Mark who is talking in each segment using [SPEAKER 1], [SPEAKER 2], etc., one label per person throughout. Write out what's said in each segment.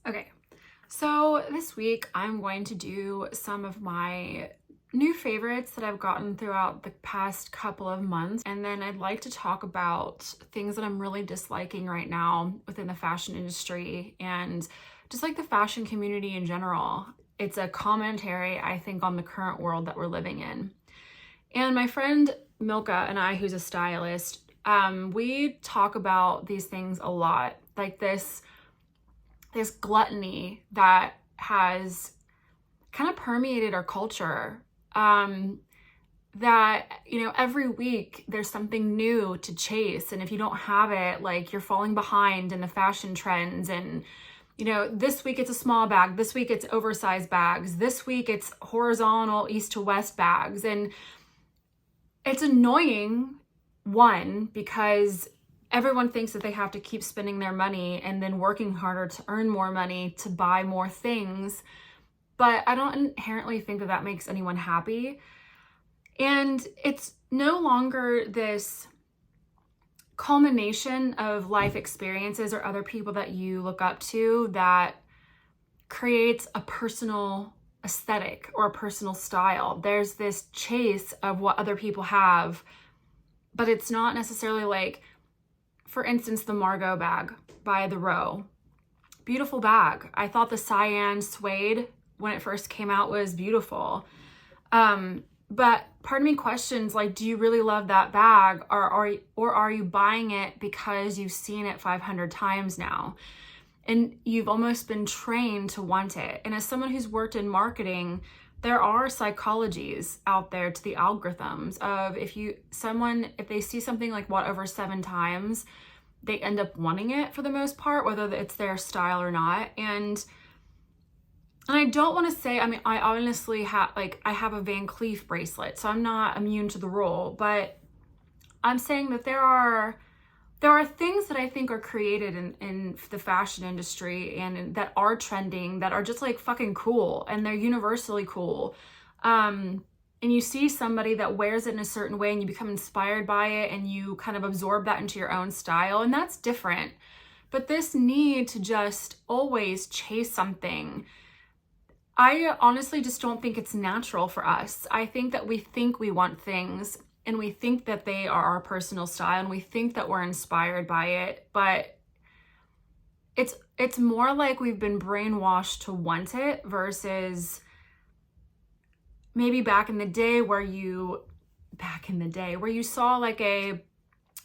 [SPEAKER 1] Okay, so this week I'm going to do some of my new favorites that I've gotten throughout the past couple of months. And then I'd like to talk about things that I'm really disliking right now within the fashion industry and just like the fashion community in general. It's a commentary, I think, on the current world that we're living in. And my friend Milka and I, who's a stylist, we talk about these things a lot, like this gluttony that has kind of permeated our culture. That, every week there's something new to chase. And if you don't have it, like, you're falling behind in the fashion trends. And, this week it's a small bag. This week it's oversized bags. This week it's horizontal east to west bags. And it's annoying, one, because everyone thinks that they have to keep spending their money and then working harder to earn more money to buy more things. But I don't inherently think that that makes anyone happy. And it's no longer this culmination of life experiences or other people that you look up to that creates a personal aesthetic or a personal style. There's this chase of what other people have, but it's not necessarily like, for instance, the Margot bag by The Row. Beautiful bag. I thought the cyan suede when it first came out was beautiful. But part of me questions, like, do you really love that bag, or are you buying it because you've seen it 500 times now and you've almost been trained to want it? And as someone who's worked in marketing, there are psychologies out there to the algorithms of if they see something like what over 7 times, they end up wanting it for the most part, whether it's their style or not. And I don't want to say, I honestly I have a Van Cleef bracelet, so I'm not immune to the rule, but I'm saying that there are things that I think are created in the fashion industry and that are trending, that are just like fucking cool, and they're universally cool. And you see somebody that wears it in a certain way and you become inspired by it and you kind of absorb that into your own style, and that's different. But this need to just always chase something, I honestly just don't think it's natural for us. I think that we think we want things and we think that they are our personal style and we think that we're inspired by it, but it's more like we've been brainwashed to want it versus maybe back in the day where you saw like a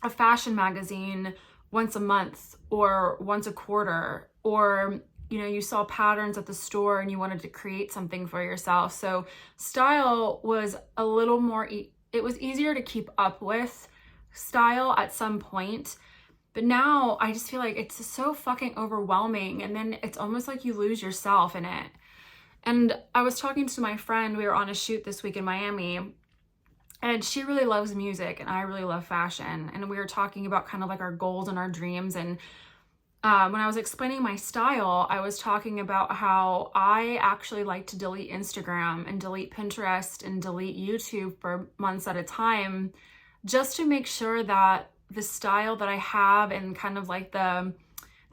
[SPEAKER 1] fashion magazine once a month or once a quarter, or you saw patterns at the store and you wanted to create something for yourself. So style was a little more, it was easier to keep up with style at some point. But now I just feel like it's so fucking overwhelming. And then it's almost like you lose yourself in it. And I was talking to my friend, we were on a shoot this week in Miami, and she really loves music and I really love fashion. And we were talking about kind of like our goals and our dreams. And when I was explaining my style, I was talking about how I actually like to delete Instagram and delete Pinterest and delete YouTube for months at a time, just to make sure that the style that I have and kind of like the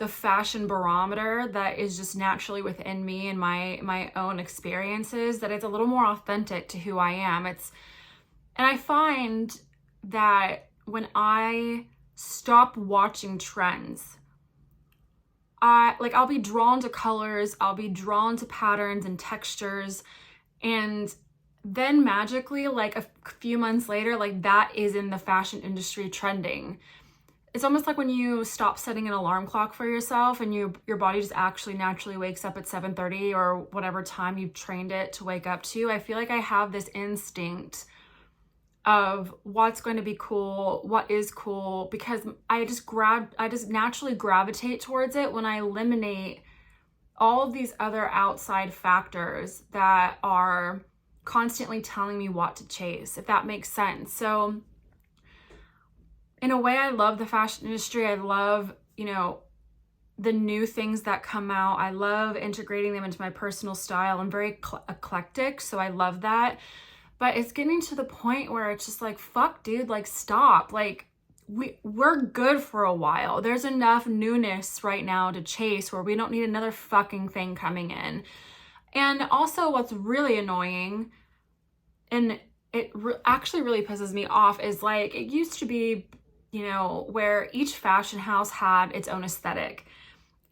[SPEAKER 1] fashion barometer that is just naturally within me and my own experiences, that it's a little more authentic to who I am. And I find that when stop watching trends, I'll be drawn to colors, I'll be drawn to patterns and textures, and then magically, like a few months later, like that is in the fashion industry trending. It's almost like when you stop setting an alarm clock for yourself and your body just actually naturally wakes up at 7:30 or whatever time you've trained it to wake up to. I feel like I have this instinct of what's going to be cool, what is cool, because I just naturally gravitate towards it when I eliminate all of these other outside factors that are constantly telling me what to chase, if that makes sense. So in a way, I love the fashion industry. I love, the new things that come out. I love integrating them into my personal style. I'm very eclectic, so I love that. But it's getting to the point where it's just like, fuck, dude, like, stop. Like, we're good for a while. There's enough newness right now to chase where we don't need another fucking thing coming in. And also what's really annoying, and it actually really pisses me off, is like, it used to be, you know, where each fashion house had its own aesthetic.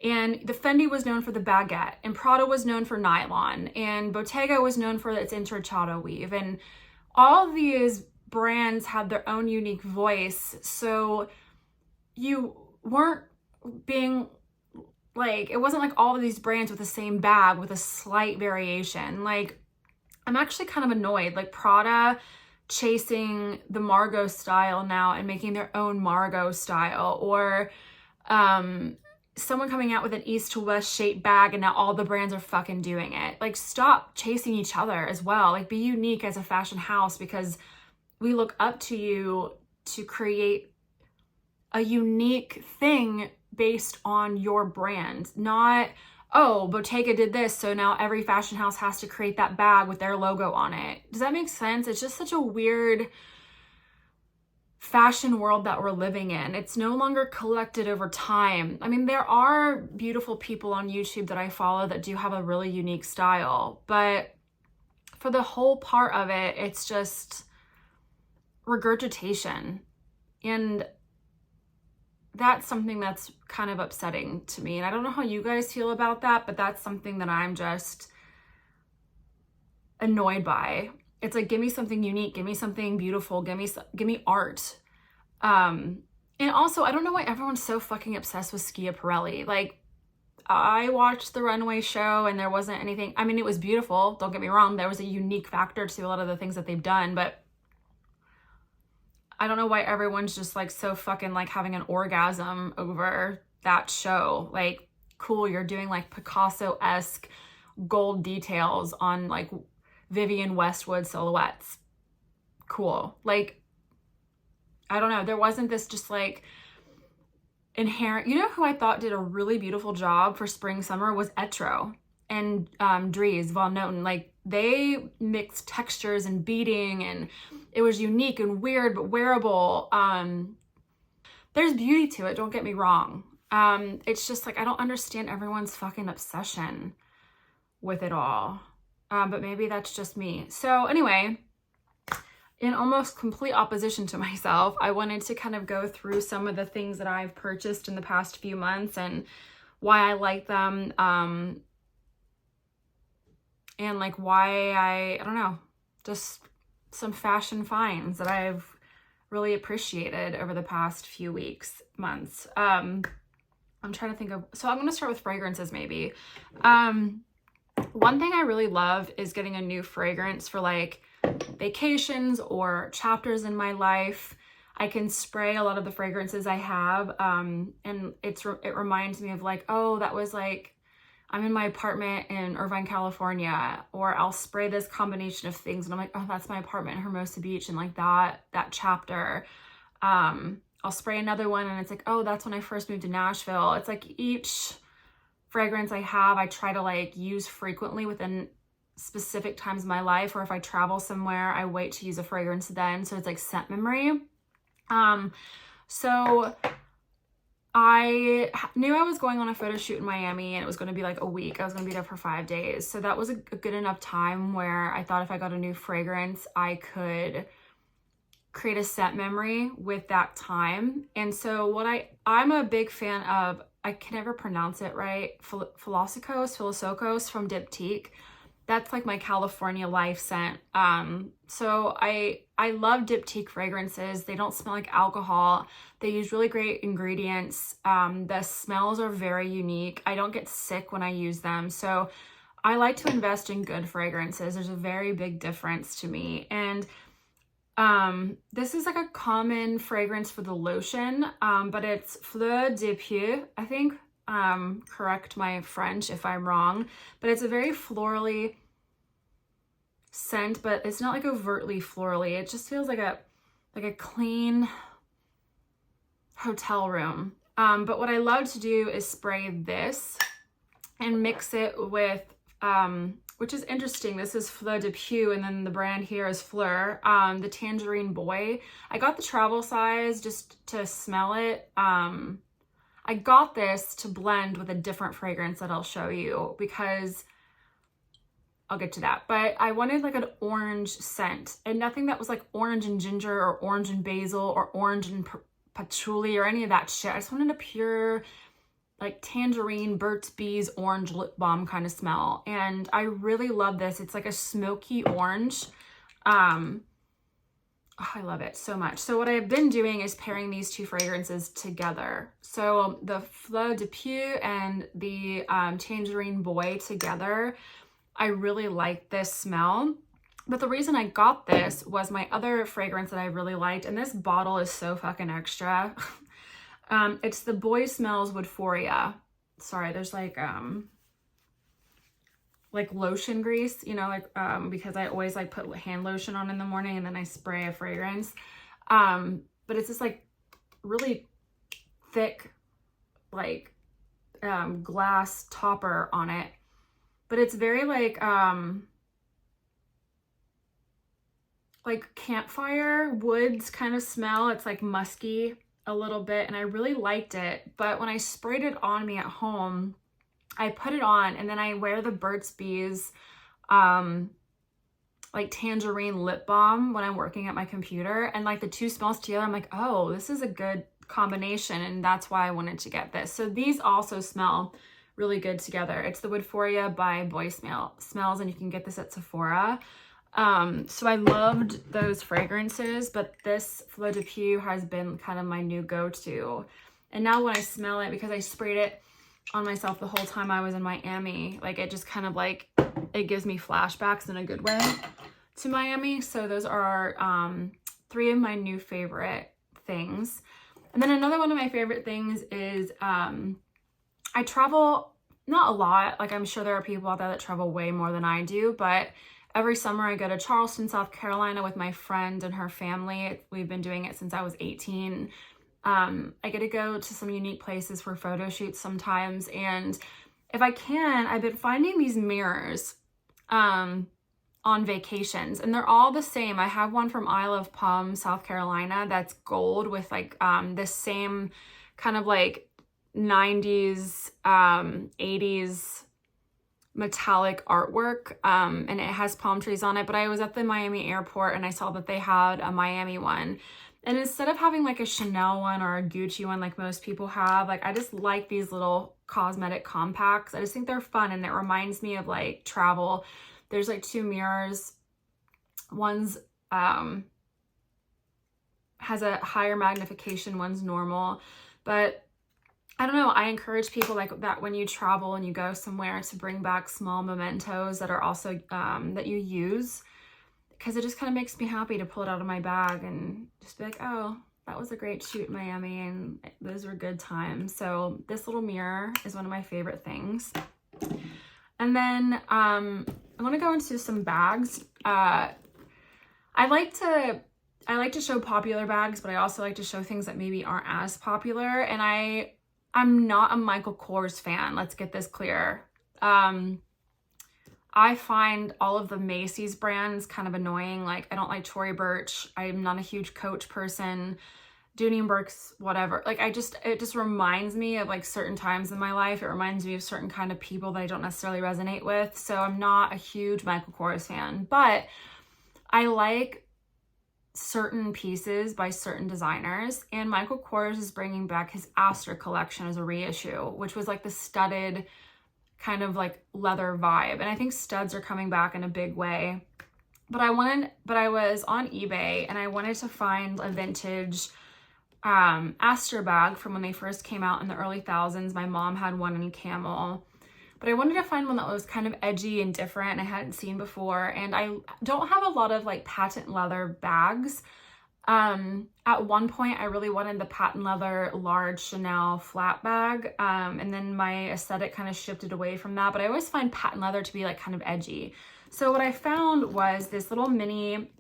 [SPEAKER 1] And the Fendi was known for the baguette, and Prada was known for nylon, and Bottega was known for its intrecciato weave. And all of these brands had their own unique voice. So you weren't being like, it wasn't like all of these brands with the same bag with a slight variation. Like, I'm actually kind of annoyed, like Prada chasing the Margot style now and making their own Margot style, or someone coming out with an east to west shaped bag and now all the brands are fucking doing it. Like, stop chasing each other as well. Like, be unique as a fashion house, because we look up to you to create a unique thing based on your brand, not, oh, Bottega did this, so now every fashion house has to create that bag with their logo on it. Does that make sense? It's just such a weird fashion world that we're living in. It's no longer collected over time. I mean, there are beautiful people on YouTube that I follow that do have a really unique style, but for the whole part of it, it's just regurgitation. And that's something that's kind of upsetting to me. And I don't know how you guys feel about that, but that's something that I'm just annoyed by. It's like, give me something unique, give me something beautiful, give me art. And also, I don't know why everyone's so fucking obsessed with Schiaparelli. Like, I watched the runway show and there wasn't anything, I mean, it was beautiful, don't get me wrong, there was a unique factor to a lot of the things that they've done, but I don't know why everyone's just like so fucking like having an orgasm over that show. Like, cool, you're doing like Picasso-esque gold details on like Vivienne Westwood silhouettes. Cool. Like, I don't know. There wasn't this just like inherent, you know who I thought did a really beautiful job for spring summer was Etro and Dries Von Noten. Like, they mixed textures and beading, and it was unique and weird but wearable. There's beauty to it, don't get me wrong. It's just like, I don't understand everyone's fucking obsession with it all. But maybe that's just me. So anyway, in almost complete opposition to myself, I wanted to kind of go through some of the things that I've purchased in the past few months and why I like them. And like why I don't know, just some fashion finds that I've really appreciated over the past few weeks, months. I'm trying to think of, so I'm going to start with fragrances maybe. One thing I really love is getting a new fragrance for like vacations or chapters in my life. I can spray a lot of the fragrances I have, and it reminds me of like, oh, that was like, I'm in my apartment in Irvine, California, or I'll spray this combination of things and I'm like, oh, that's my apartment in Hermosa Beach, and like that chapter. I'll spray another one and it's like, oh, that's when I first moved to Nashville. It's like each fragrance I have, I try to like use frequently within specific times of my life, or if I travel somewhere, I wait to use a fragrance then. So it's like scent memory. So I knew I was going on a photo shoot in Miami and it was going to be like a week. I was going to be there for 5 days. So that was a good enough time where I thought if I got a new fragrance, I could create a scent memory with that time. And so I'm a big fan of, I can never pronounce it right, Philosopos from Diptyque. That's like my California life scent. So I love Diptyque fragrances. They don't smell like alcohol. They use really great ingredients. The smells are very unique. I don't get sick when I use them. So I like to invest in good fragrances. There's a very big difference to me. And this is like a common fragrance for the lotion, but it's Fleur de Pieux, I think. Correct my French if I'm wrong, but it's a very florally scent, but it's not like overtly florally. It just feels like a clean hotel room. But what I love to do is spray this and mix it with which is interesting. This is Fleur de Peau, and then the brand here is Fleur. The Tangerine Boy. I got the travel size just to smell it. I got this to blend with a different fragrance that I'll show you, because I'll get to that. But I wanted like an orange scent, and nothing that was like orange and ginger or orange and basil or orange and patchouli or any of that shit. I just wanted a pure like tangerine, Burt's Bees orange lip balm kind of smell. And I really love this. It's like a smoky orange. Oh, I love it so much. So what I've been doing is pairing these two fragrances together. So the Fleur de Peau and the Tangerine Boy together, I really like this smell. But the reason I got this was my other fragrance that I really liked, and this bottle is so fucking extra. It's the Boy Smells Woodphoria. Sorry, there's like lotion grease, you know, like, because I always like put hand lotion on in the morning and then I spray a fragrance. But it's this like really thick, like, glass topper on it, but it's very like campfire woods kind of smell. It's like musky a little bit, and I really liked it. But when I sprayed it on me at home, I put it on, and then I wear the Burt's Bees like tangerine lip balm when I'm working at my computer, and like the two smells together, I'm like, oh, this is a good combination, and that's why I wanted to get this. So these also smell really good together. It's the Woodphoria by Boy Smells, and you can get this at Sephora. So I loved those fragrances, but this Fleur de Peau has been kind of my new go-to. And now when I smell it, because I sprayed it on myself the whole time I was in Miami, like it just kind of like, it gives me flashbacks in a good way to Miami. So those are three of my new favorite things. And then another one of my favorite things is I travel, not a lot, like I'm sure there are people out there that travel way more than I do, but every summer I go to Charleston, South Carolina with my friend and her family. We've been doing it since I was 18. I get to go to some unique places for photo shoots sometimes. And if I can, I've been finding these mirrors on vacations, and they're all the same. I have one from Isle of Palm, South Carolina, that's gold with like this same kind of like 90s, 80s metallic artwork, and it has palm trees on it. But I was at the Miami airport and I saw that they had a Miami one, and instead of having like a Chanel one or a Gucci one like most people have, like I just like these little cosmetic compacts. I just think they're fun, and it reminds me of like travel. There's like two mirrors. One's has a higher magnification, one's normal. But I don't know, I encourage people like that when you travel and you go somewhere to bring back small mementos that are also that you use, because it just kind of makes me happy to pull it out of my bag and just be like, oh, that was a great shoot in Miami and those were good times. So this little mirror is one of my favorite things. And then I want to go into some bags. I like to show popular bags, but I also like to show things that maybe aren't as popular. And I'm not a Michael Kors fan. Let's get this clear. I find all of the Macy's brands kind of annoying. Like I don't like Tory Burch. I'm not a huge Coach person. Dooney & Burke's, whatever. Like it just reminds me of like certain times in my life. It reminds me of certain kind of people that I don't necessarily resonate with. So I'm not a huge Michael Kors fan, but I like certain pieces by certain designers, and Michael Kors is bringing back his Astor collection as a reissue, which was like the studded kind of like leather vibe, and I think studs are coming back in a big way. But I was on eBay and I wanted to find a vintage Astor bag from when they first came out in the early thousands. My mom had one in camel, but I wanted to find one that was kind of edgy and different and I hadn't seen before. And I don't have a lot of like patent leather bags. At one point I really wanted the patent leather large Chanel flat bag. And then my aesthetic kind of shifted away from that, but I always find patent leather to be like kind of edgy. So what I found was this little mini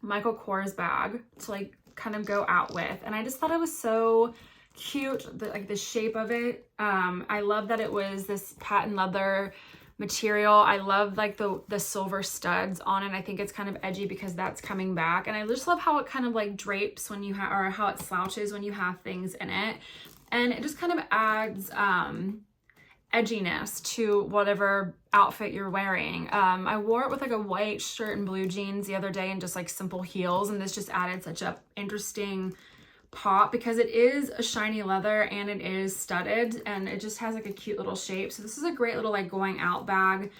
[SPEAKER 1] Michael Kors bag to like kind of go out with. And I just thought it was so cute, like the shape of it. I love that it was this patent leather material. I love like the silver studs on it. I think it's kind of edgy because that's coming back. And I just love how it kind of like drapes when you have, or how it slouches when you have things in it. And it just kind of adds edginess to whatever outfit you're wearing. I wore it with like a white shirt and blue jeans the other day and just like simple heels. And this just added such a interesting pop because it is a shiny leather and it is studded and it just has like a cute little shape. So this is a great little like going out bag.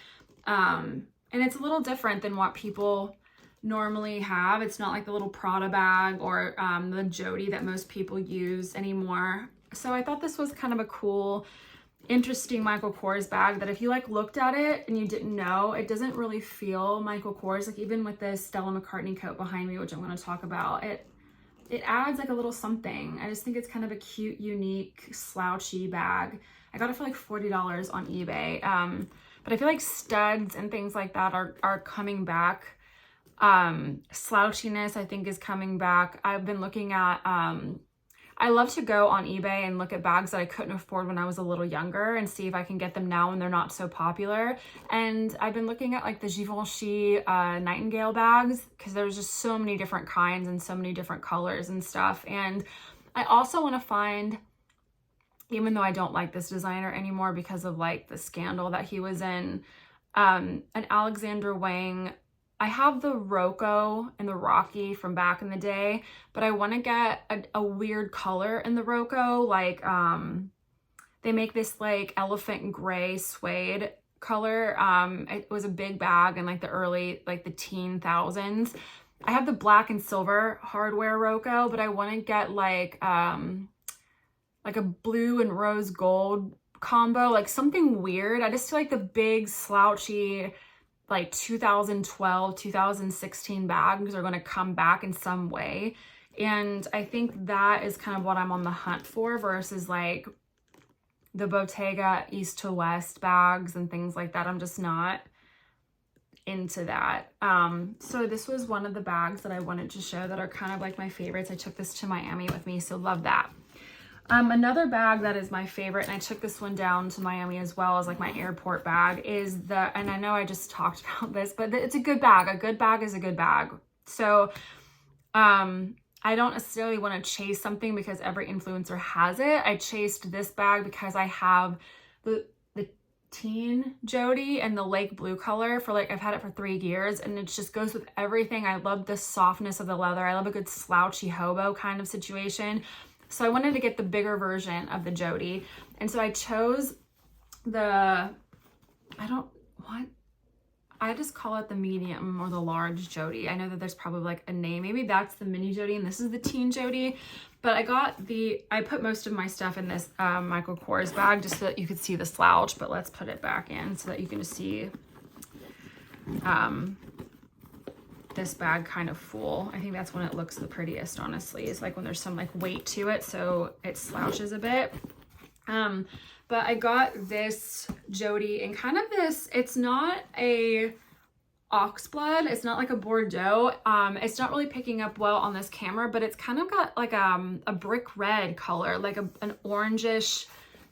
[SPEAKER 1] And it's a little different than what people normally have. It's not like the little Prada bag or the Jodie that most people use anymore. So I thought this was kind of a cool, interesting Michael Kors bag that if you like looked at it and you didn't know, it doesn't really feel Michael Kors. Like even with this Stella McCartney coat behind me, which I'm going to talk about, it adds like a little something. I just think it's kind of a cute, unique, slouchy bag. I got it for like $40 on eBay. But I feel like studs and things like that are coming back. Slouchiness, I think, is coming back. I've been looking at, I love to go on eBay and look at bags that I couldn't afford when I was a little younger and see if I can get them now when they're not so popular. And I've been looking at like the Givenchy Nightingale bags because there's just so many different kinds and so many different colors and stuff. And I also want to find, even though I don't like this designer anymore because of like the scandal that he was in, an Alexander Wang. I have the Rocco and the Rocky from back in the day, but I want to get a weird color in the Rocco. Like, they make this like elephant gray suede color. It was a big bag in like the early, like the teen thousands. I have the black and silver hardware Rocco, but I want to get like a blue and rose gold combo, like something weird. I just feel like the big slouchy, like 2012, 2016 bags are going to come back in some way. And I think that is kind of what I'm on the hunt for versus like the Bottega East to West bags and things like that. I'm just not into that. So this was one of the bags that I wanted to show that are kind of like my favorites. I took this to Miami with me, so love that. Another bag that is my favorite, and I took this one down to Miami as well as like my airport bag, is and I know I just talked about this, but it's a good bag. A good bag is a good bag. So I don't necessarily want to chase something because every influencer has it. I chased this bag because I have the Teen Jodie and the lake blue color for like, I've had it for 3 years and it just goes with everything. I love the softness of the leather. I love a good slouchy hobo kind of situation. So I wanted to get the bigger version of the Jodie. And so I chose I just call it the medium or the large Jodie. I know that there's probably like a name. Maybe that's the mini Jodie and this is the teen Jodie. But I put most of my stuff in this Michael Kors bag just so that you could see the slouch. But let's put it back in so that you can just see this bag kind of full. I think that's when it looks the prettiest, honestly. It's like when there's some like weight to it, so it slouches a bit. But I got this Jodie in kind of this, it's not a oxblood, it's not like a Bordeaux. It's not really picking up well on this camera, but it's kind of got like a brick red color, like an orangish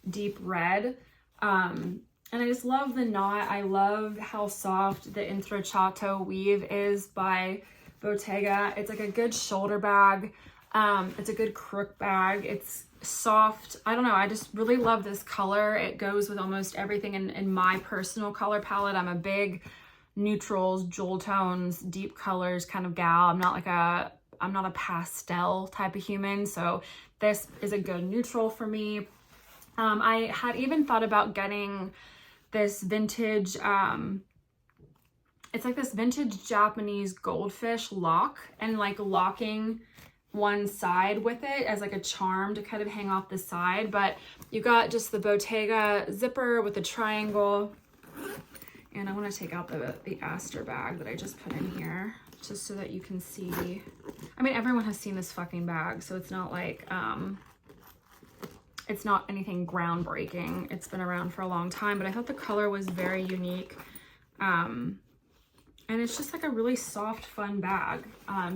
[SPEAKER 1] deep red. And I just love the knot. I love how soft the Intrecciato weave is by Bottega. It's like a good shoulder bag. It's a good crook bag. It's soft. I don't know. I just really love this color. It goes with almost everything in my personal color palette. I'm a big neutrals, jewel tones, deep colors kind of gal. I'm not a pastel type of human. So this is a good neutral for me. I had even thought about getting this vintage, it's like this vintage Japanese goldfish lock and like locking one side with it as like a charm to kind of hang off the side. But you got just the Bottega zipper with the triangle. And I want to take out the Astor bag that I just put in here just so that you can see. I mean, everyone has seen this fucking bag, so it's not like, it's not anything groundbreaking. It's been around for a long time, but I thought the color was very unique. And it's just like a really soft, fun bag.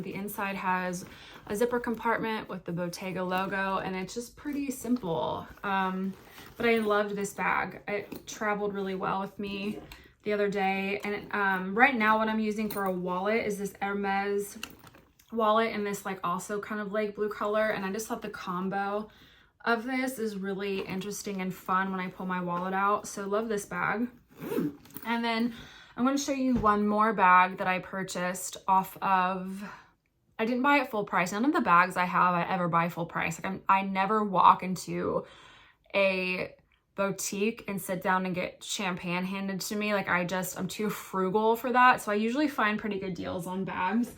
[SPEAKER 1] The inside has a zipper compartment with the Bottega logo, and it's just pretty simple. But I loved this bag. It traveled really well with me the other day. And right now what I'm using for a wallet is this Hermes wallet in this like also kind of like blue color. And I just thought the combo of this is really interesting and fun when I pull my wallet out. So love this bag. And then I'm going to show you one more bag that I purchased off of, I didn't buy it full price. None of the bags I have, I ever buy full price. Like I never walk into a boutique and sit down and get champagne handed to me. Like I'm too frugal for that. So I usually find pretty good deals on bags.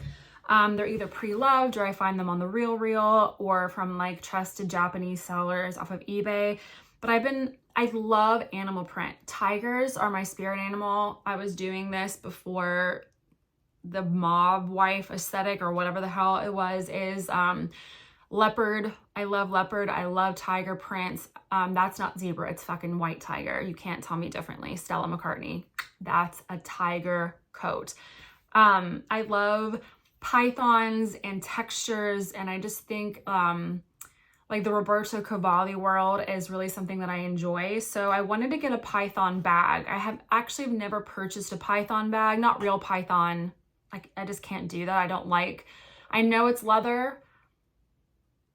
[SPEAKER 1] They're either pre-loved or I find them on the RealReal or from like trusted Japanese sellers off of eBay. But I love animal print. Tigers are my spirit animal. I was doing this before the mob wife aesthetic or whatever the hell it was is leopard. I love leopard. I love tiger prints. That's not zebra. It's fucking white tiger. You can't tell me differently. Stella McCartney. That's a tiger coat. I love pythons and textures, and I just think like the Roberto Cavalli world is really something that I enjoy. So I wanted to get a python bag. I actually never purchased a python bag, not real python. Like I just can't do that. I know it's leather,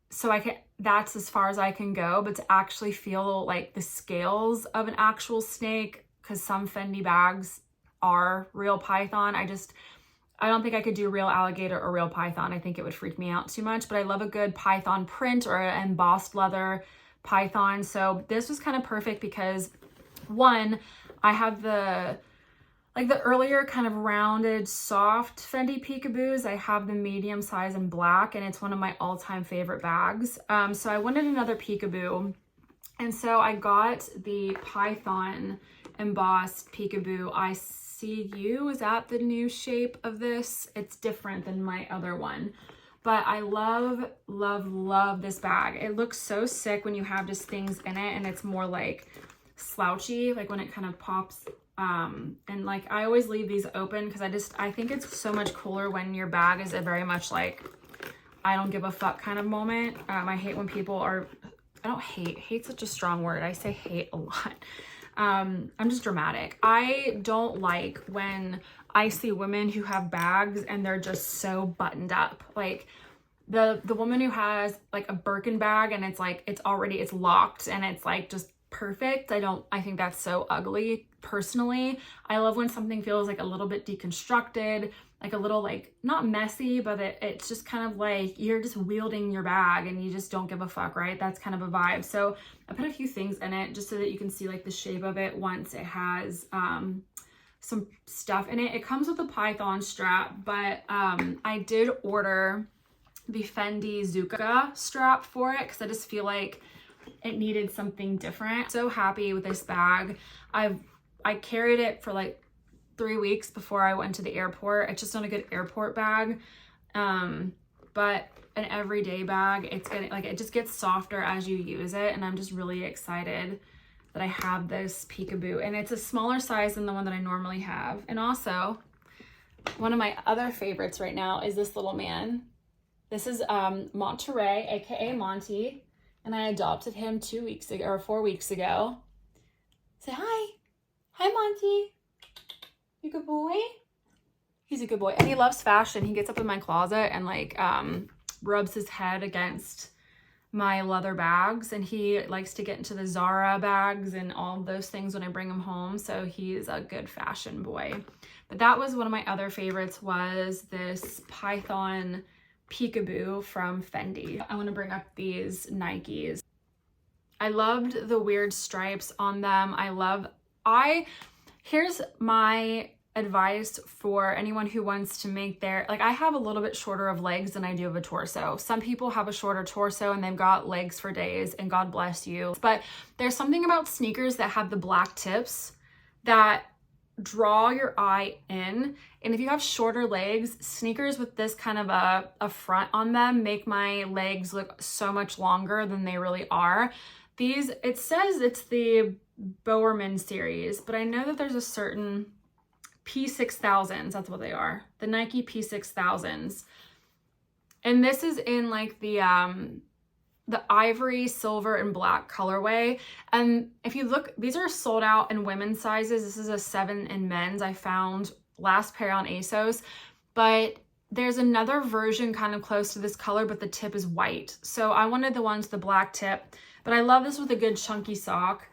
[SPEAKER 1] so that's as far as I can go, but to actually feel like the scales of an actual snake, because some Fendi bags are real python, I don't think I could do real alligator or real python. I think it would freak me out too much, but I love a good python print or an embossed leather python. So this was kind of perfect because one, I have the earlier kind of rounded soft Fendi Peekaboos. I have the medium size in black, and it's one of my all-time favorite bags. So I wanted another Peekaboo. And so I got the Python embossed Peekaboo. I see you. Is that the new shape of this? It's different than my other one. But I love, love, love this bag. It looks so sick when you have just things in it, and it's more like slouchy, like when it kind of pops. And like I always leave these open because I think it's so much cooler when your bag is a very much like I don't give a fuck kind of moment. I hate when people are, I don't hate's such a strong word. I say hate a lot. I'm just dramatic. I don't like when I see women who have bags and they're just so buttoned up. Like the woman who has like a Birkin bag and it's like it's locked and it's like just perfect. I think that's so ugly personally. I love when something feels like a little bit deconstructed, like a little like not messy, but it's just kind of like you're just wielding your bag and you just don't give a fuck, right? That's kind of a vibe. So I put a few things in it just so that you can see like the shape of it once it has some stuff in it. It comes with a python strap, but I did order the Fendi Zucca strap for it because I just feel like it needed something different. So happy with this bag. I carried it for like 3 weeks before I went to the airport. It's just not a good airport bag, but an everyday bag. It's getting like it just gets softer as you use it, and I'm just really excited that I have this Peekaboo, and it's a smaller size than the one that I normally have. And also, one of my other favorites right now is this little man. This is Monterey, aka Monty, and I adopted him 2 weeks ago or 4 weeks ago. Say hi. Hi, Monty. You good boy? He's a good boy. And he loves fashion. He gets up in my closet and like rubs his head against my leather bags. And he likes to get into the Zara bags and all those things when I bring him home. So he's a good fashion boy. But that was one of my other favorites, was this Python Peekaboo from Fendi. I want to bring up these Nikes. I loved the weird stripes on them. Here's my advice for anyone who wants to make their, like I have a little bit shorter of legs than I do of a torso. Some people have a shorter torso and they've got legs for days, and God bless you. But there's something about sneakers that have the black tips that draw your eye in. And if you have shorter legs, sneakers with this kind of a front on them make my legs look so much longer than they really are. These, it says it's the Bowerman series, but I know that there's a certain P6000s. That's what they are. The Nike P6000s. And this is in like the ivory, silver, and black colorway. And if you look, these are sold out in women's sizes. This is a 7 in men's. I found last pair on ASOS, but there's another version kind of close to this color, but the tip is white. So I wanted the ones with the black tip, but I love this with a good chunky sock.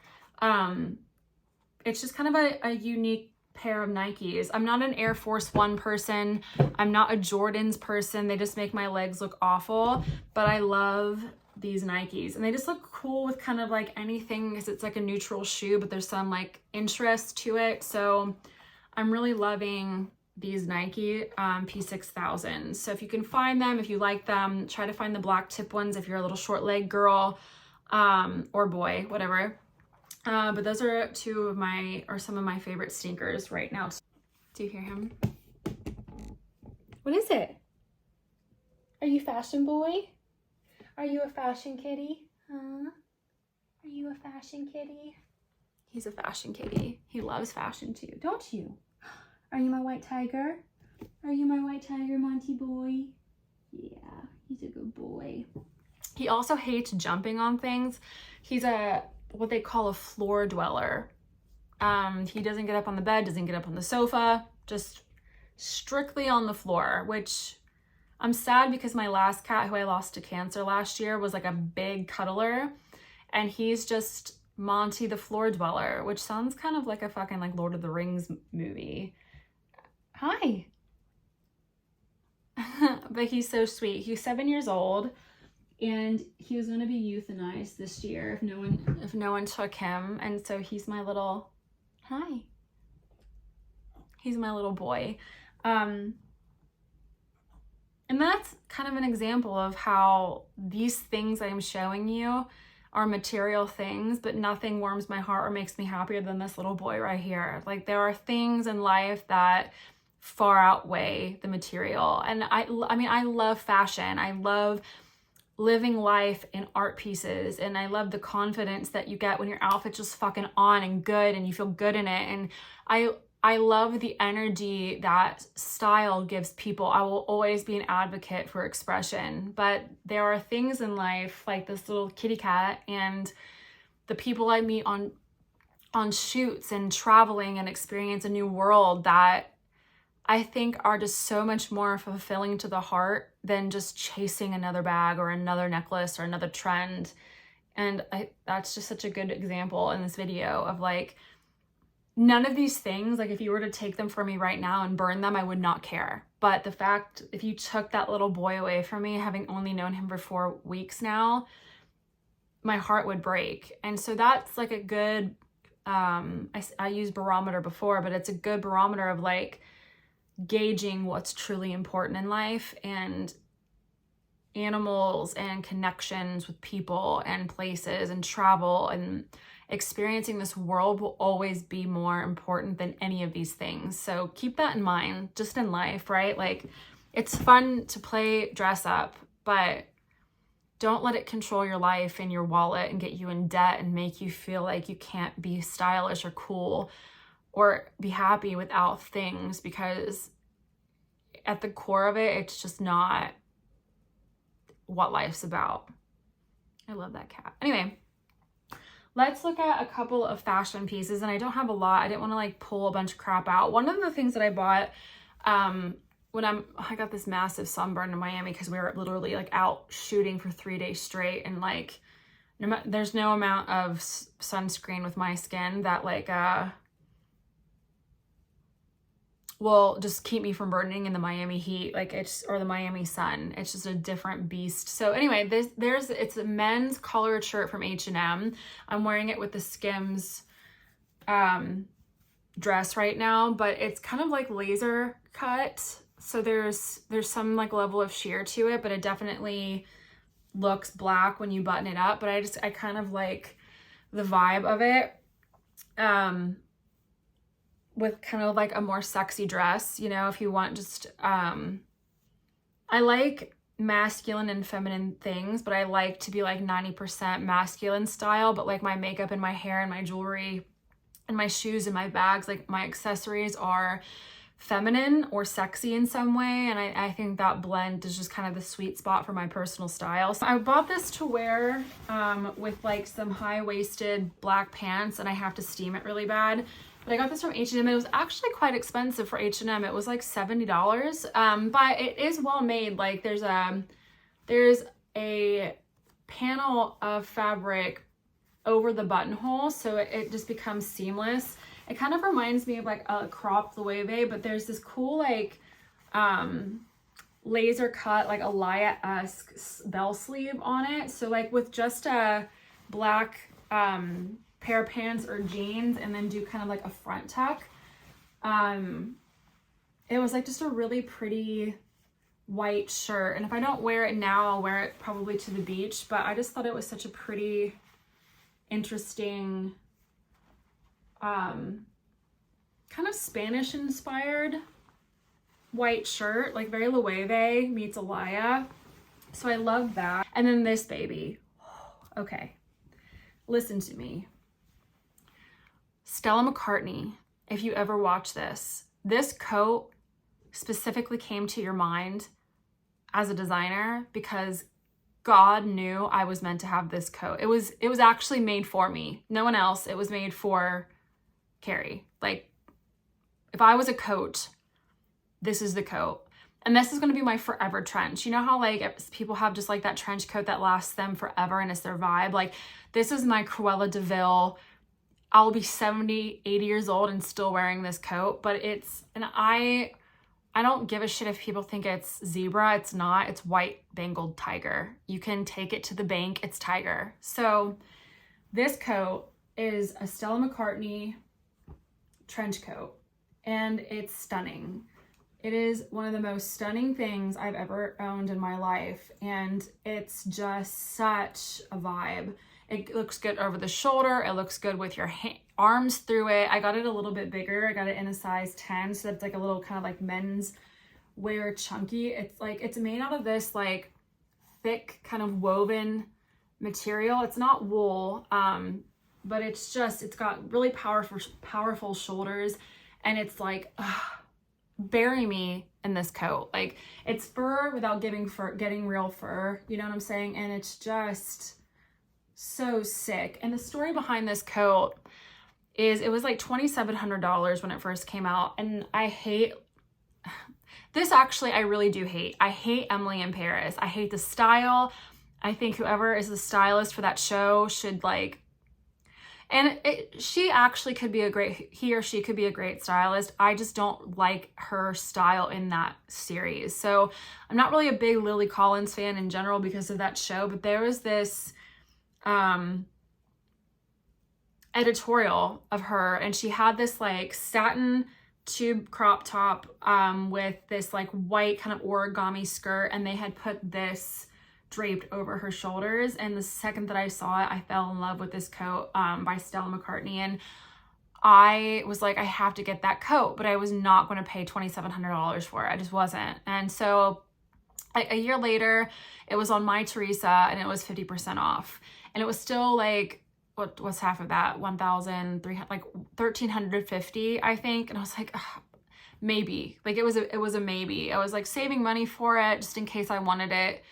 [SPEAKER 1] It's just kind of a unique pair of Nikes. I'm not an Air Force One person. I'm not a Jordans person. They just make my legs look awful, but I love these Nikes, and they just look cool with kind of like anything, because it's like a neutral shoe, but there's some like interest to it. So I'm really loving these Nike P6000s. So if you can find them, if you like them, try to find the black tip ones if you're a little short leg girl or boy, whatever. But those are some of my favorite sneakers right now. Do you hear him? What is it? Are you fashion boy? Are you a fashion kitty? Huh? Are you a fashion kitty? He's a fashion kitty. He loves fashion too, don't you? Are you my white tiger? Are you my white tiger, Monty boy? Yeah, he's a good boy. He also hates jumping on things. He's what they call a floor dweller. He doesn't get up on the bed, doesn't get up on the sofa, just strictly on the floor, which I'm sad because my last cat, who I lost to cancer last year, was like a big cuddler, and he's just Monty the floor dweller, which sounds kind of like a fucking like Lord of the Rings movie. Hi. But he's so sweet. He's 7 years old, and he was going to be euthanized this year if no one took him. And so he's my little, hi. He's my little boy. And that's kind of an example of how these things I'm showing you are material things, but nothing warms my heart or makes me happier than this little boy right here. Like, there are things in life that far outweigh the material. And I mean, I love fashion. I love living life in art pieces. And I love the confidence that you get when your outfit's just fucking on and good and you feel good in it. And I love the energy that style gives people. I will always be an advocate for expression, but there are things in life like this little kitty cat and the people I meet on shoots and traveling and experience a new world that I think are just so much more fulfilling to the heart than just chasing another bag or another necklace or another trend. And that's just such a good example in this video of like, none of these things, like if you were to take them from me right now and burn them, I would not care. But the fact, if you took that little boy away from me, having only known him for 4 weeks now, my heart would break. And so that's like a good, I used barometer before, but it's a good barometer of like gauging what's truly important in life, and animals and connections with people and places and travel and experiencing this world will always be more important than any of these things. So keep that in mind just in life, right? Like, it's fun to play dress up, but don't let it control your life and your wallet and get you in debt and make you feel like you can't be stylish or cool or be happy without things, because at the core of it, it's just not what life's about. I love that cat. Anyway, let's look at a couple of fashion pieces, and I don't have a lot. I didn't want to like pull a bunch of crap out. One of the things that I bought when I got this massive sunburn in Miami because we were literally like out shooting for 3 days straight, and like there's no amount of sunscreen with my skin that like will just keep me from burning in the Miami heat, like or the Miami sun. It's just a different beast. So anyway, it's a men's collared shirt from H&M. I'm wearing it with the Skims dress right now, but it's kind of like laser cut. So there's some like level of sheer to it, but it definitely looks black when you button it up. But I kind of like the vibe of it. With kind of like a more sexy dress, you know, if you want just, I like masculine and feminine things, but I like to be like 90% masculine style, but like my makeup and my hair and my jewelry and my shoes and my bags, like my accessories are feminine or sexy in some way, and I think that blend is just kind of the sweet spot for my personal style. So I bought this to wear with like some high-waisted black pants, and I have to steam it really bad. But I got this from H&M. It was actually quite expensive for H&M. It was like $70, but it is well made. Like there's a panel of fabric over the buttonhole, so it just becomes seamless. It kind of reminds me of like a crop Loewe, but there's this cool like laser cut, like Alaya-esque bell sleeve on it. So like with just a black pair of pants or jeans and then do kind of like a front tuck. It was like just a really pretty white shirt. And if I don't wear it now, I'll wear it probably to the beach, but I just thought it was such a pretty, interesting, kind of Spanish inspired white shirt, like very Loewe meets Alaya. So I love that. And then this baby. Okay. Listen to me. Stella McCartney, if you ever watch this coat specifically came to your mind as a designer because God knew I was meant to have this coat. It was actually made for me. No one else. It was made for Carrie. Like, if I was a coat, this is the coat. And this is going to be my forever trench. You know how like people have just like that trench coat that lasts them forever and it's their vibe? Like, this is my Cruella de Vil. I'll be 70, 80 years old and still wearing this coat, but I don't give a shit if people think it's zebra. It's not. It's white bangled tiger. You can take it to the bank. It's tiger. So this coat is a Stella McCartney trench coat, and it's stunning. It is one of the most stunning things I've ever owned in my life, and it's just such a vibe. It looks good over the shoulder. It looks good with your arms through it. I got it a little bit bigger. I got it in a size 10, so that's like a little kind of like men's wear chunky. It's like, it's made out of this like thick kind of woven material. It's not wool, but it's got really powerful shoulders, and it's like, bury me in this coat. Like, it's fur without getting real fur. You know what I'm saying? And it's just so sick. And the story behind this coat is it was like $2,700 when it first came out. And I hate this. Actually, I really do hate. I hate Emily in Paris. I hate the style. I think whoever is the stylist for that show should like, and she actually could be he or she could be a great stylist. I just don't like her style in that series. So I'm not really a big Lily Collins fan in general because of that show, but there was this editorial of her, and she had this like satin tube crop top with this like white kind of origami skirt, and they had put this draped over her shoulders. And the second that I saw it, I fell in love with this coat by Stella McCartney, and I was like, I have to get that coat, but I was not going to pay $2,700 for it. I just wasn't. And so a year later, it was on My Teresa, and it was 50% off, and it was still like, what's half of that? 1,300, like 1,350, I think. And I was like, maybe. Like, it was a maybe. I was like saving money for it just in case I wanted it.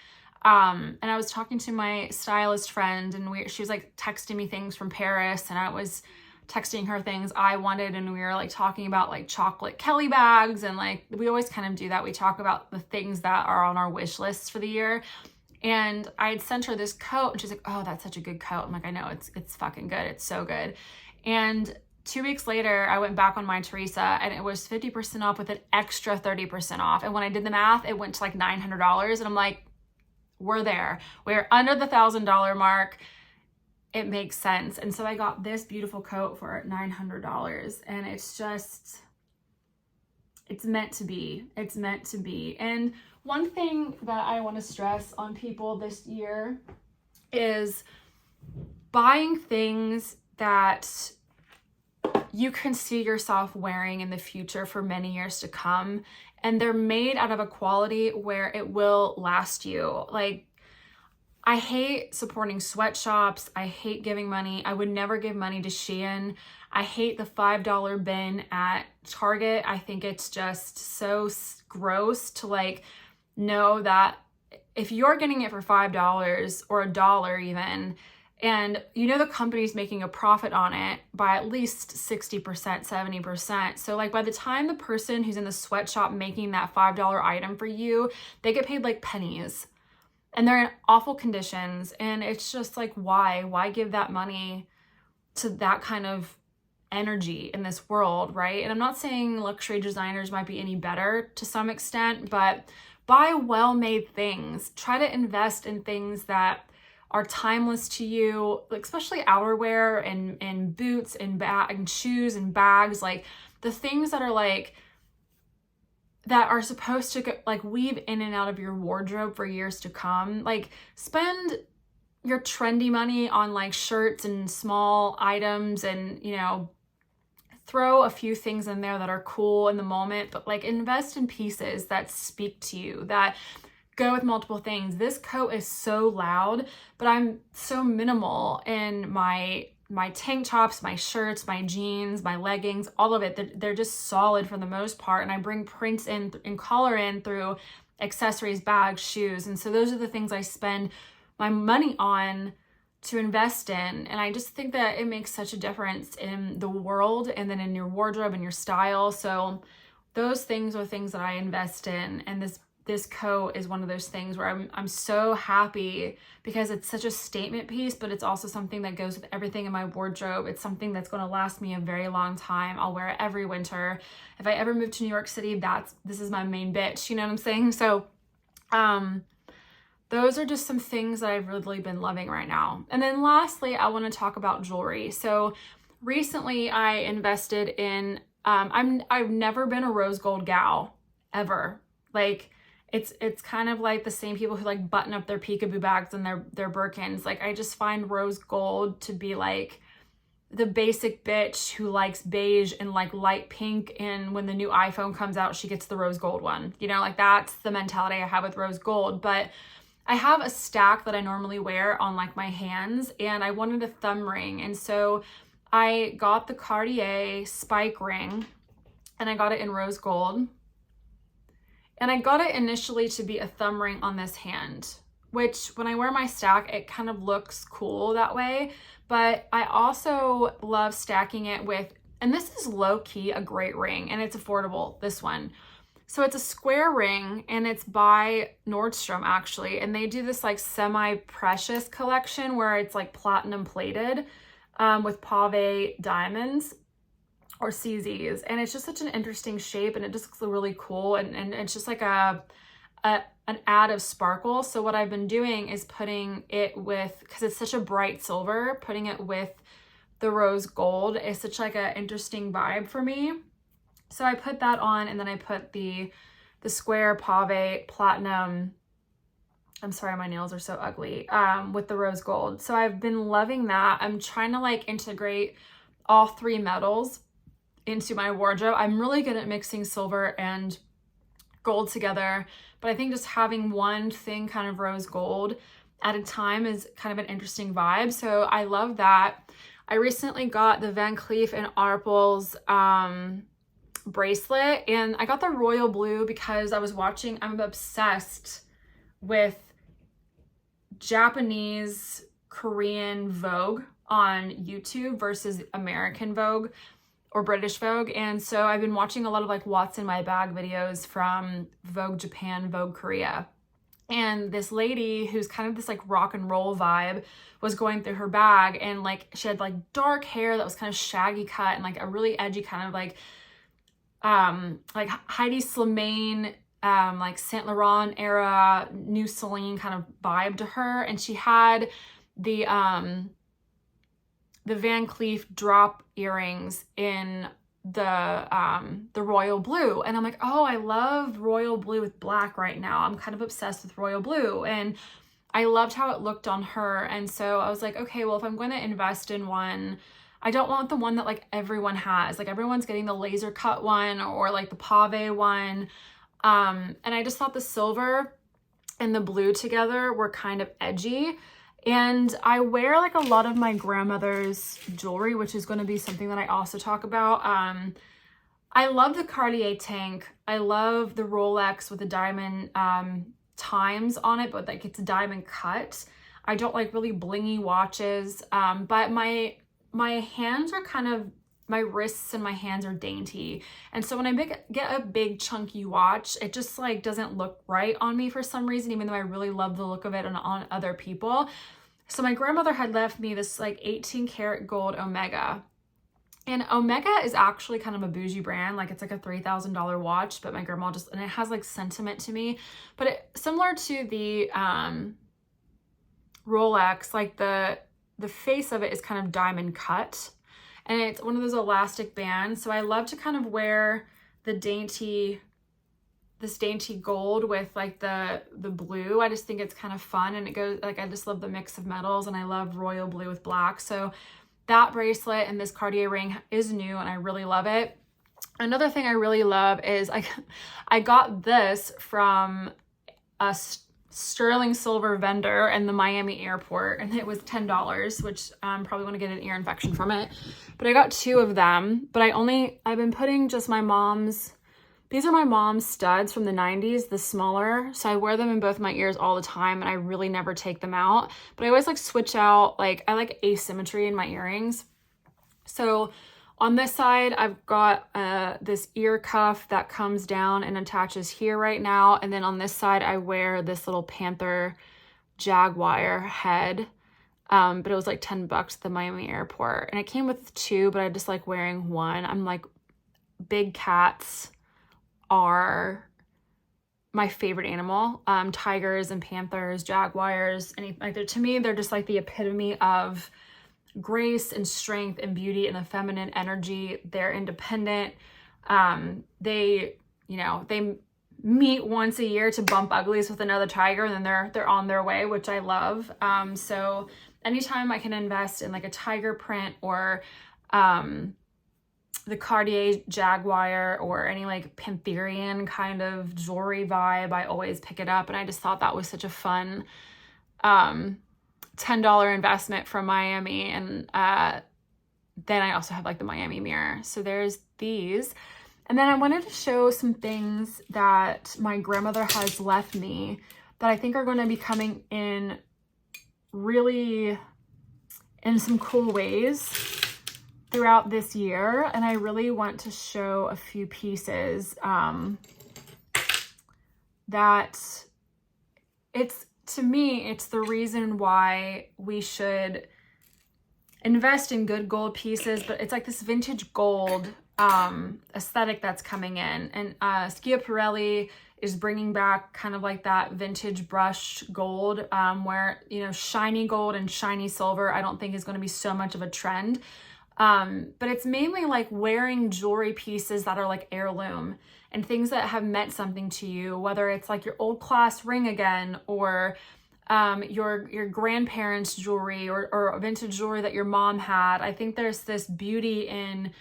[SPEAKER 1] And I was talking to my stylist friend, and she was like texting me things from Paris, and I was texting her things I wanted, and we were like talking about like chocolate Kelly bags, and like we always kind of do that. We talk about the things that are on our wish lists for the year. And I had sent her this coat, and she's like, oh, that's such a good coat. I'm like, I know, it's fucking good. It's so good. And 2 weeks later, I went back on My Teresa, and it was 50% off with an extra 30% off. And when I did the math, it went to like $900. And I'm like, we're there. We're under the $1,000 mark. It makes sense. And so I got this beautiful coat for $900, and it's meant to be. It's meant to be. And one thing that I want to stress on people this year is buying things that you can see yourself wearing in the future for many years to come, and they're made out of a quality where it will last you. Like, I hate supporting sweatshops. I hate giving money. I would never give money to Shein. I hate the $5 bin at Target. I think it's just so gross to like know that if you're getting it for $5 or $1 even, and you know the company's making a profit on it by at least 60%, 70%. So like by the time the person who's in the sweatshop making that $5 item for you, they get paid like pennies. And they're in awful conditions. And it's just like, why? Why give that money to that kind of energy in this world, right? And I'm not saying luxury designers might be any better to some extent, but buy well-made things. Try to invest in things that are timeless to you, especially outerwear and boots and shoes and bags, like the things that are like, that are supposed to like weave in and out of your wardrobe for years to come. Like spend your trendy money on like shirts and small items and, you know, throw a few things in there that are cool in the moment, but like invest in pieces that speak to you, that go with multiple things. This coat is so loud, but I'm so minimal in my tank tops, my shirts, my jeans, my leggings, all of it. They're just solid for the most part. And I bring prints in and color in through accessories, bags, shoes. And so those are the things I spend my money on to invest in. And I just think that it makes such a difference in the world and then in your wardrobe and your style. So those things are things that I invest in. And this coat is one of those things where I'm so happy because it's such a statement piece, but it's also something that goes with everything in my wardrobe. It's something that's going to last me a very long time. I'll wear it every winter. If I ever move to New York City, this is my main bitch. You know what I'm saying? So, those are just some things that I've really been loving right now. And then lastly, I want to talk about jewelry. So recently I invested in, I've never been a rose gold gal ever. Like, it's kind of like the same people who like button up their peekaboo bags and their Birkins. Like I just find rose gold to be like the basic bitch who likes beige and like light pink, and when the new iPhone comes out, she gets the rose gold one. You know, like that's the mentality I have with rose gold. But I have a stack that I normally wear on like my hands, and I wanted a thumb ring. And so I got the Cartier spike ring, and I got it in rose gold. And I got it initially to be a thumb ring on this hand, which when I wear my stack, it kind of looks cool that way. But I also love stacking it with, and this is low key a great ring and it's affordable, this one. So it's a square ring and it's by Nordstrom actually. And they do this like semi-precious collection where it's like platinum plated with pave diamonds or CZs, and it's just such an interesting shape, and it just looks really cool, and it's just like an add of sparkle. So what I've been doing is putting it with, because it's such a bright silver, putting it with the rose gold is such like an interesting vibe for me. So I put that on, and then I put the square pave platinum, I'm sorry, my nails are so ugly, with the rose gold. So I've been loving that. I'm trying to like integrate all three metals into my wardrobe. I'm really good at mixing silver and gold together, but I think just having one thing kind of rose gold at a time is kind of an interesting vibe. So I love that. I recently got the Van Cleef & Arpels bracelet, and I got the royal blue because I was watching, I'm obsessed with Japanese Korean Vogue on YouTube versus American Vogue or British Vogue. And so I've been watching a lot of like what's in my bag videos from Vogue Japan, Vogue Korea. And this lady who's kind of this like rock and roll vibe was going through her bag, and like she had like dark hair that was kind of shaggy cut and like a really edgy kind of like Heidi Slimane, like Saint Laurent era, new Celine kind of vibe to her. And she had the Van Cleef drop earrings in the royal blue, and I'm like, oh, I love royal blue with black right now. I'm kind of obsessed with royal blue, and I loved how it looked on her. And so I was like, okay, well, if I'm going to invest in one, I don't want the one that like everyone has. Like everyone's getting the laser cut one or like the pave one. And I just thought the silver and the blue together were kind of edgy. And I wear like a lot of my grandmother's jewelry, which is going to be something that I also talk about. I love the Cartier tank. I love the Rolex with the diamond times on it, but like it's a diamond cut. I don't like really blingy watches, but my hands are kind of, my wrists and my hands are dainty. And so when I get a big chunky watch, it just like doesn't look right on me for some reason, even though I really love the look of it on other people. So my grandmother had left me this like 18 karat gold Omega. And Omega is actually kind of a bougie brand. Like it's like a $3,000 watch, but my grandma just, and it has like sentiment to me, but similar to the Rolex, like the face of it is kind of diamond cut. And it's one of those elastic bands. So I love to kind of wear the this dainty gold with like the blue. I just think it's kind of fun, and it goes like, I just love the mix of metals, and I love royal blue with black. So that bracelet and this Cartier ring is new, and I really love it. Another thing I really love is I got this from a sterling silver vendor in the Miami airport, and it was $10, which I'm probably going to get an ear infection from it. But I got 2 of them, but I've been putting just my mom's, these are my mom's studs from the 90s, the smaller. So I wear them in both my ears all the time, and I really never take them out. But I always like switch out, like I like asymmetry in my earrings. So on this side, I've got this ear cuff that comes down and attaches here right now. And then on this side, I wear this little panther jaguar head. But it was like $10 at the Miami airport. And it came with 2, but I just like wearing 1. I'm like, big cats are my favorite animal. Tigers and panthers, jaguars, to me, they're just like the epitome of grace and strength and beauty and the feminine energy. They're independent. They meet once a year to bump uglies with another tiger, and then they're on their way, which I love. So anytime I can invest in like a tiger print or the Cartier Jaguar or any like Pantherian kind of jewelry vibe, I always pick it up. And I just thought that was such a fun $10 investment from Miami. And then I also have like the Miami mirror. So there's these. And then I wanted to show some things that my grandmother has left me that I think are going to be coming in really in some cool ways throughout this year. And I really want to show a few pieces that to me, it's the reason why we should invest in good gold pieces, but it's like this vintage gold aesthetic that's coming in. And Schiaparelli is bringing back kind of like that vintage brushed gold, where, shiny gold and shiny silver, I don't think is going to be so much of a trend. But it's mainly like wearing jewelry pieces that are like heirloom and things that have meant something to you, whether it's like your old class ring again, or your grandparents' jewelry, or vintage jewelry that your mom had. I think there's this beauty in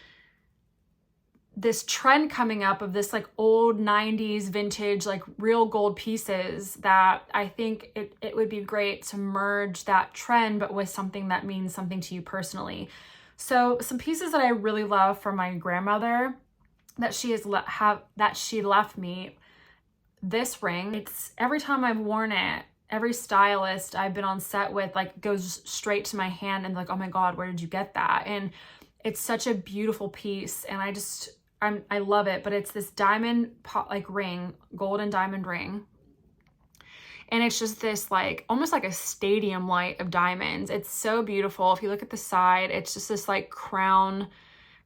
[SPEAKER 1] this trend coming up of this like old 90s vintage, like real gold pieces that I think it would be great to merge that trend, but with something that means something to you personally. So some pieces that I really love from my grandmother that she left me, this ring, it's every time I've worn it, every stylist I've been on set with like goes straight to my hand and like, oh my God, where did you get that? And it's such a beautiful piece, and I love it. But it's this diamond ring, golden diamond ring. And it's just this like, almost like a stadium light of diamonds. It's so beautiful. If you look at the side, it's just this like crown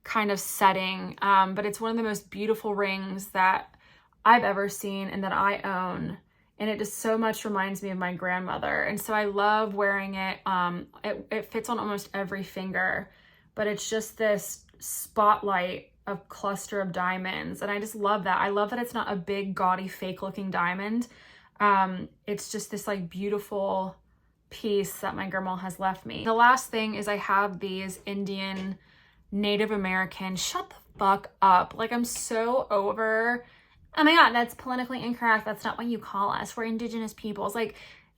[SPEAKER 1] kind of setting. But it's one of the most beautiful rings that I've ever seen and that I own. And it just so much reminds me of my grandmother. And so I love wearing it. It fits on almost every finger, but it's just this spotlight of cluster of diamonds. And I just love that. I love that it's not a big gaudy fake looking diamond. It's just this like beautiful piece that my grandma has left me. The last thing is I have these Indian Native American, shut the fuck up. Like I'm so over Oh my God, that's politically incorrect. That's not what you call us. We're indigenous peoples. Like,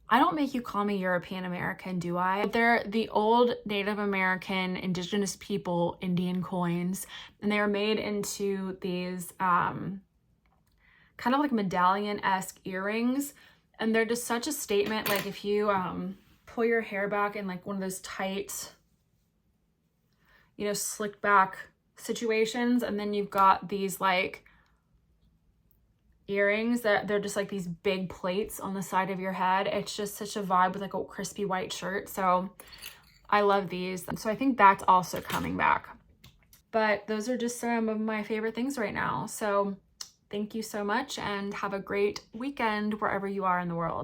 [SPEAKER 1] I don't make you call me European American, do I? They're the old Native American indigenous people Indian coins, and they are made into these kind of like medallion-esque earrings. And they're just such a statement. Like if you pull your hair back in like one of those tight, you know, slicked back situations, and then you've got these like earrings that they're just like these big plates on the side of your head. It's just such a vibe with like a crispy white shirt. So I love these. So I think that's also coming back. But those are just some of my favorite things right now. So thank you so much and have a great weekend wherever you are in the world.